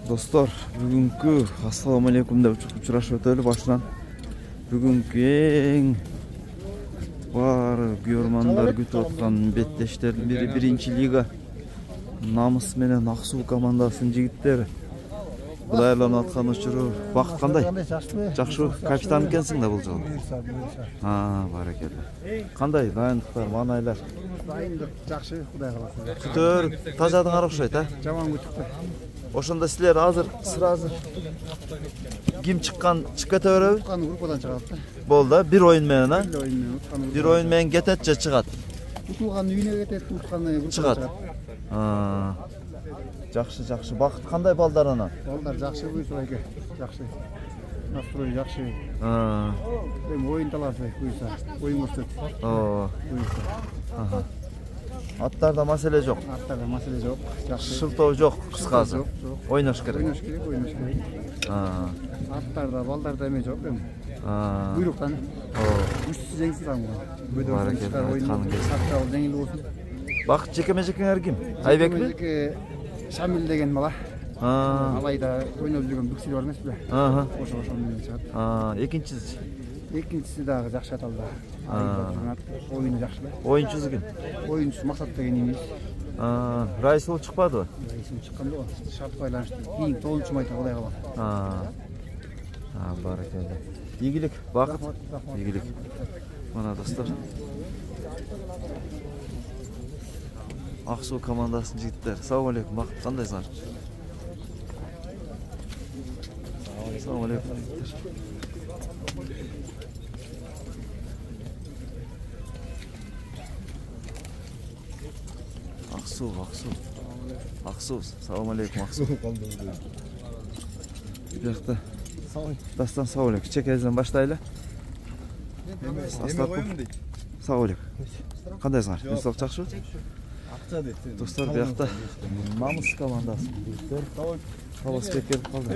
Dostlar, bugünkü assalamu alaikum деп учурашып өтөлү башынан. Бүгүнкү эң бар көрмандар күтүп аткан беттештердин бири биринчи лига Намыс менен Аксуу командасынын жигиттери. Кудайланып аткан учуру бакыт кандай? Жакшы, капитан экенсиң да бул жолу. Баракелде. Кандай дайындыктар, маанайлар? Дайындык жакшы, Кудай кааласа. Күтөр тажадыңар окшойт, Жаман күтүктү. Ошондо силер азыр сразу ким чыккан чыгып кете береби? Уткан группадан чыгат да. Болду, бир оюн менен, Бир оюн менен уткан. Бир оюн менен кетет же чыгат? Утулган үйүнө кетет, утканы группадан Чыгат. Жакшы. Бакыт кандай балдар анан? Балдар жакшы буйса эке. Жакшы. Настрой жакшы. Эми оюн талаасы буйса, оюн көрсөт. Буйса. Аттарда маселе жок. Аттарда маселе жок. Жакшы. Шылтоо жок, кыскасы. Ойнош керек. Ойнош керек. Аттарда, балдарда эме жок эми. Буйруктан. Күчсүз жеңсиз аңга. Баракелде, айтканың келсин. Аттар жеңил болсун. Бакыт жекеме-жекеңер ким? Айбекпи? Шамил деген бала. Алайда ойноп жүргөн бүксүлөр бар эмеспи? Ошо менен чыгат. Экинчиси? Экинчиси дагы жакшы аталды. Оюну жакшы. Оюнчусу ким? Оюнчусу Максат деген инибиз. Райсул чыкпадыбы? Райсул чыккан жок. Шарт байланыштуу. Кийин 9-чу майда Кудай кааласа. Баракелде. Ийгилик, бакыт. Ийгилик. Мына достор. Аксуу командасынын жигиттери. Салам алейкум. Бакыт кандайсыңар? Салам алейкум. Аксуу. Салам алейкум, Аксуу. Бияқта. Дастан салам алейкум. Чекезден баштайлы. Салам алейкум. Кандайсыңар? Денсаулык жакшыбы? Достор, бияқта Намыс командасы. Таласбек келип калды.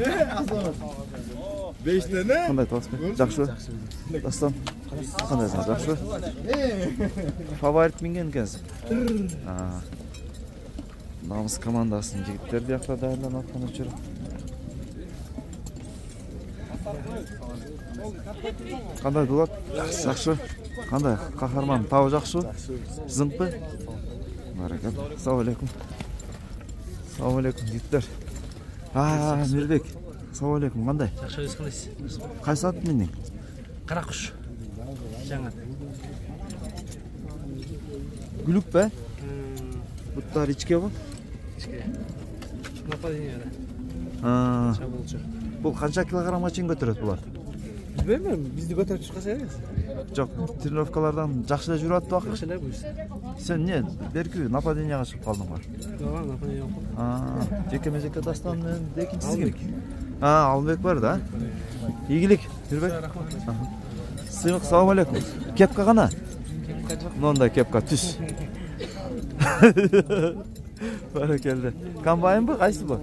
5 дене? Кандай Таласбек? Жакшыбы? Дастан, кандайсыңар? Жакшыбы? Фаворит минген экенсиң? Намыс командасынын жигиттери бияқта даярданып аткан учуру. Кандай Дулат? Жакшы. Кандай кахарман? Табы жакшыбы? Зыңпы? Баракалла. Салам алейкум. Салам алейкум жигиттер. Мирбек. Салам алейкум. Кандай? Жакшы өз кылайсыз. Кайсы ат менен? Кара куш. Жаңа. Гүлүкпү? Буттар ичке бу? Ичке. Нападение. Чабуулчу. Бул канча килограммга чейин көтөрөт булар? Билбейм, бизди көтөрүп чыккан эмес. Жок, тренировкалардан жакшы эле жүрүп атты акыр. Жакшы эле буйса. Сен эмне берки нападенияга чыгып калдыңбы? Ооба, нападение кылдым. Жекеме-жеке Дастан менен экинчиси ким? Албек бар да? Ийгилик, Мирбек. Сыймык, салам алейкум. Кепка кана? Кепка жок. Мындай кепка түз. Баракелде. Комбайнбы, кайсы бу?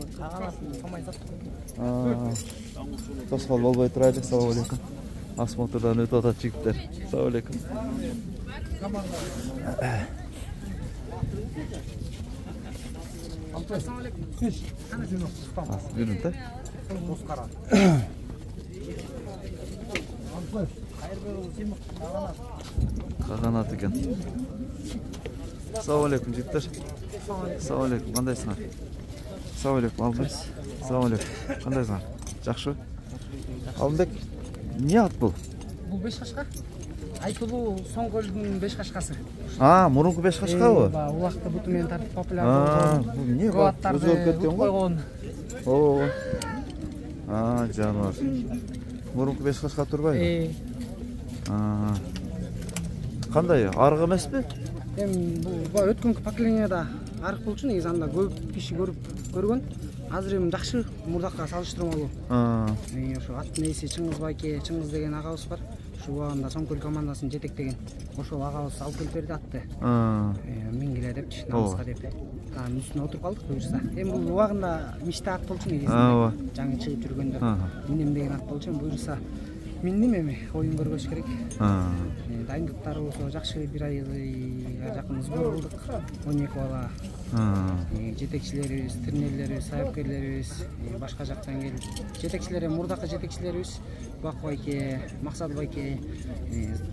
Тоскоол болбой турайлы. Салам алейкум. Осмотрдан өтүп атат жигиттер. Салам алейкум. Assalamu alaikum. Бирин да? Каганат экен. Салам алейкум жигиттер. Салам алейкум. Кандайсыңар? Салам алейкум. Албек. Салам алейкум. Кандайсыңар? Жакшыбы? Албек, эмне ат бул? Бул 5 кашка. Айтылуу Соңгөлдүн 5 кашкасы. Мурунку 5 кашкабы? Улакты буту менен тартып популяр Бул эмне? өзгөрүп кеткен го. Жаныбар. Мурунку 5 кашка турбайбы? Кандай, арык эмеспи? Эми бул өткөнкү поколенияда арык болчу, негизи анда көп киши көргөн. Азыр эми жакшы мурдакка салыштырмалуу. Ошо аттын ээси Чыңгыз байке, Чыңгыз деген агабыз бар. Ошол убагында Соңкөл командасын жетектеген. Ошол агабыз алып келип берди атты. Мингиле депчи, намыска деп. Үстүнө отуруп калдык буюрса. Эми бул убагында миште ат болчу негизи. Жаңы чыгып жүргөндө минем деген ат болчу. Буюрса миндим эми оюн көргөч керек. Дайындыктарыбыз жакшы, бир айга жакын сбор кылдык. 12 бала жетекчилерибиз, тренерлерибиз, сайыпкерлерибиз башка жактан келип, жетекчилер эми мурдакы жетекчилерибиз Бак байке, Максат байке,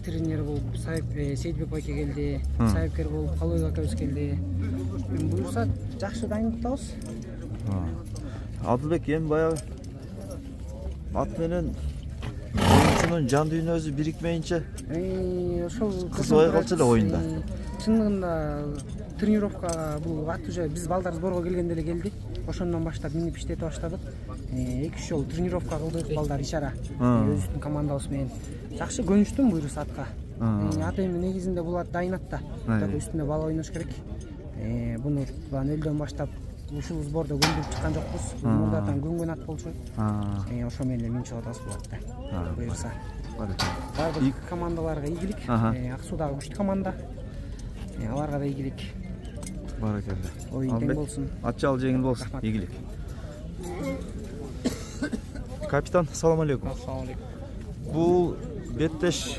тренер болуп Сейитбек байке келди, сайыпкер болуп Калыбек акабыз келди. Буюрса жакшы дайындыктабыз. Адылбек, эми баягы ат менен оюнчунун жан дүйнөсү бирикмейинче Ошол кызбай калчу эле оюнда. Чындыгында тренировкага бул ат уже биз балдар сборго келгенде эле келди. Ошондон баштап минип иштете баштадык. 2-3 жолу тренировка кылдык балдар ишара. Өзүбүздүн командабыз менен. Жакшы көнүштүм буюрса атка. Ат эми негизинде бул ат дайын ат да. Бирок үстүндө бала ойнош керек. Буну нөлдөн баштап ушул сбордо көндүрүп чыккан жокпуз. Мурдатан көнгөн ат болчу. Ошо менен минчи атабыз бул атта. Буюрса. Бардык командаларга ийгилик. Ак Суудагы күчтүү команда. Аларга да ийгилик. Баракелде. Оюн тең болсун. Атчал жеңил болсун. Ийгилик. Капитан, салам алейкум. Assalomu alaykum. Бул беттеш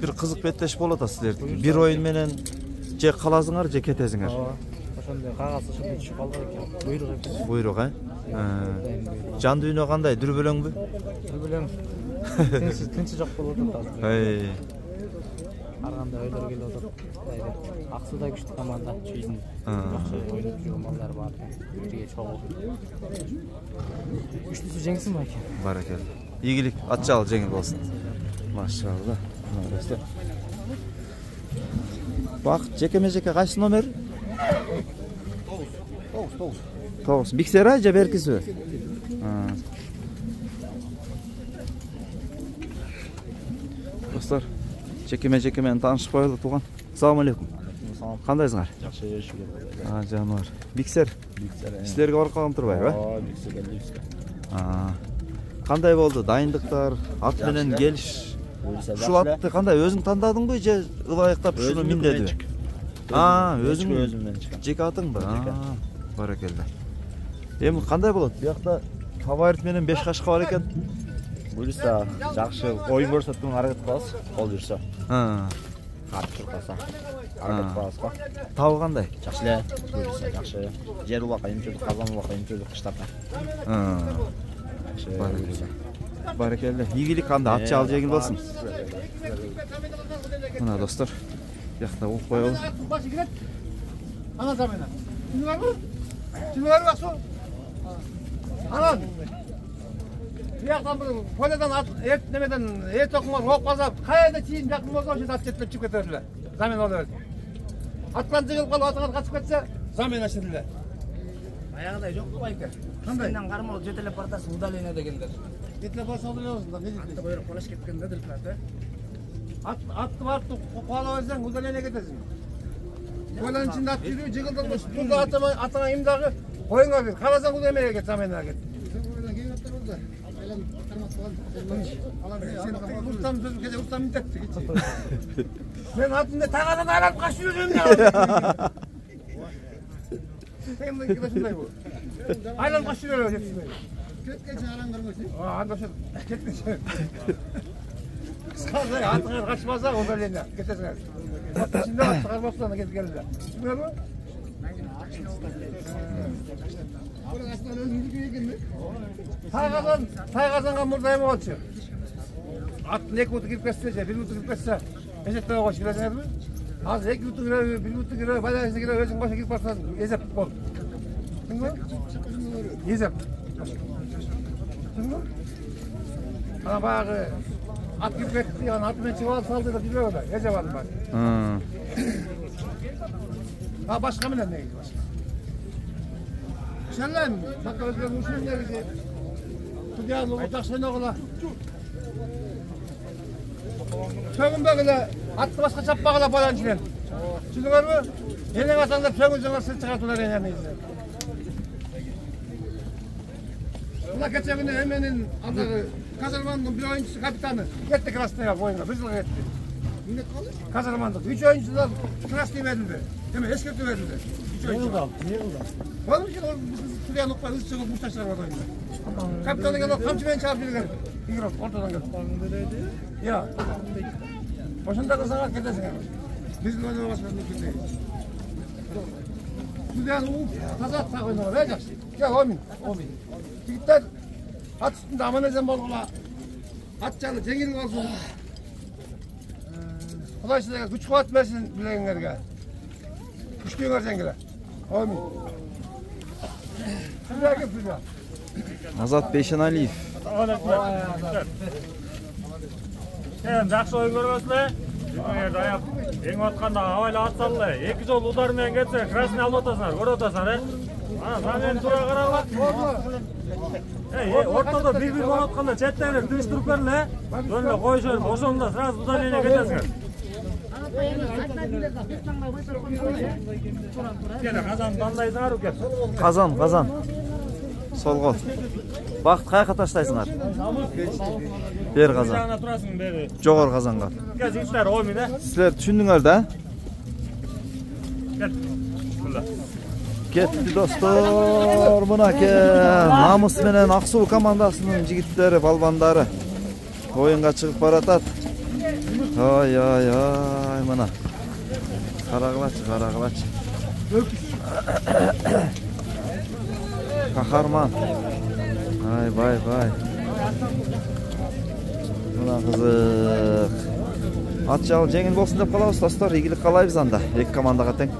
бир кызык беттеш болот силердики. Бир оюн менен же каласыңар, же кетесиңер. Ошондой кагаз ушундай түшүп калды экен. Буйрук экен. Буйрук, Жан дүйнө кандай? Дүрбөлөңбү? Дүрбөлөң. Тынчы жок болуп атат азыр. Ар кандай ойлор келип атат. Ак Суудай күчтүү команда, чүйдүн. Жакшы ойноп жүргөн балдар бар. Бирге чогуу. Күчтүүсү жеңсин байке. Баракелде. Ийгилик, атчал жеңил болсун. Машалла. Бак, жеке кайсы номер? 9. Биксера же беркиси? Достор, жеке менен таанышып коелу тууган. Assalamu алейкум. Кандайсыңар? Жакшы шүгүр. Жаныбар. Биксер. Силерге барып калган турбайбы? Кандай болду дайындыктар? Ат менен келиш. Ушул атты кандай өзүң тандадыңбы же ылайыктап ушуну миндедиби? Өзүң жеке атыңбы? Баракелде. Эми кандай болот? Биякта фаворит менен 5 кашка бар экен. Буюрса жакшы оюн көрсөтүүгө аракет кылабыз. Кол жүрсө. Катып турса. Аракет кылабыз го. Табы кандай? Жакшы эле. Буюрса жакшы. Жер убакка имчөдүк, казан убакка имчөдүк кыштапта. Баракелде. Ийгилик анда атчал жеңил болсун. Мына достор, биякта ук коелу. Анан замена. Түнүгөр баксу. Анан. Бияктан бул поледан эрт немеден эрт окумар оп калса, кайда чейин жакын болсо ошо ат жетип чыгып кетер эле. Замена болот. Аттан жыгылып калып атыңа качып кетсе, замена ашыр эле. Аягыдай жок байке. Сенден кармалып жетелеп бардасың удаление дегендер. Жетелеп барса удаление болсун. Атты койрок колаш кеткенде дыркат, Атты барып куалап алсаң удаление кетесиң. Койланын ичинде ат жүрүү жыгылдырып тузда атаңа имдагы коюңа бер. Карасаң удаление кет, заменага кет. Устам сөзүм кесе устам мintетти. Мен атымда таганы айланып качып жүрөм деп. Сенде киресиңдей бу. Айланып качып жүрөм жетсиңдей. Кеткенче аран көрмөсүң. Анда ошо кеткенче. Кыскасы атыңа качпаса удаление кетесиңер. Ичинде ат кармапсан кетип келди. Түшүнөбү? Тайгазанга мурда эме болчу. Аттын 2 буту кирип кетсе же 1 буту кирип кетсе, эсептеп койчу билесиңерби? Азыр 2 буту кирип, 1 буту кирип, байланысы кирип, өзүң башка кирип барсаң эсеп болду. Түшүндүңбү? Эсеп. Түшүндүңбү? Ана баягы ат кирип кетти, ана аты менен чыгып алып салды деп жүрөбү да, эсеп алды бар. Башка менен негизи башка. Şenlen, bak özgür uçun ne bizi. Tudyanlı uçak sen oğula. Sögün böyle, attı başka çapmakla falan çıkın. Şimdi var mı? Yeni vatandaş sögün sana sırt çıkarttılar yani. Ula geçen gün hemenin adı Kazarman'ın bir oyuncusu kapitanı. Gitti Krasnaya bu oyuna, Bızıl'a gitti. Kazarman'da 3 oyuncular Krasnaya verildi. Değil mi? Eskirti verildi. 3 oyuncu. Niye oldu? Oğlum ki şuraya nokta hızlı çıkıp muhtaçlar var oyunda. Kapitanı gelip kamçımen çarpı geldi. İngiliz ortadan geldi. Ya. Başında kızana gidesin yani. Biz de oynamaz mümkün değil. Güzel taza at oynuyor. Ne jakşı? Gel Omin. Yigitler at üstünde aman ezen bolğula. At canı jеңil olsun. Kuday size güç kuvvet versin bileğinlerge. Güçlüğünger jеңgile. Omin. Sizler gel sizler. Azat Beyşenaliyev. Жақсы ойын көріп ең отқанда авайлы ат салды. 2 жол удармен кетсе, красный алып отасыңар, көріп отасыңар, Замен тура қарала. Ортада бір-бір болып отқанда четтегілер тыныш тұрып берілі. Жөнді қой жөнді, ошонда сразу удаление кетесіңер. Қазан таңдайсыңар өкет. Қазан. Сол қол. Бақыт қайқа таштайсыңар? Бер қазан. Жоғар қазанға. Қазиттер оймын, Сіздер түшіндіңер да? Кетті достор, мына намыс менен Ақсу командасының жігіттері, балбандары ойынға шығып баратат. Ай, мына. Қарағылачы. Қахарман. Ай, бай. Мына қызық. Ат жағы жеңіл болсын деп қалабыз достар. Игілік қалайбыз анда. Екі командаға тең.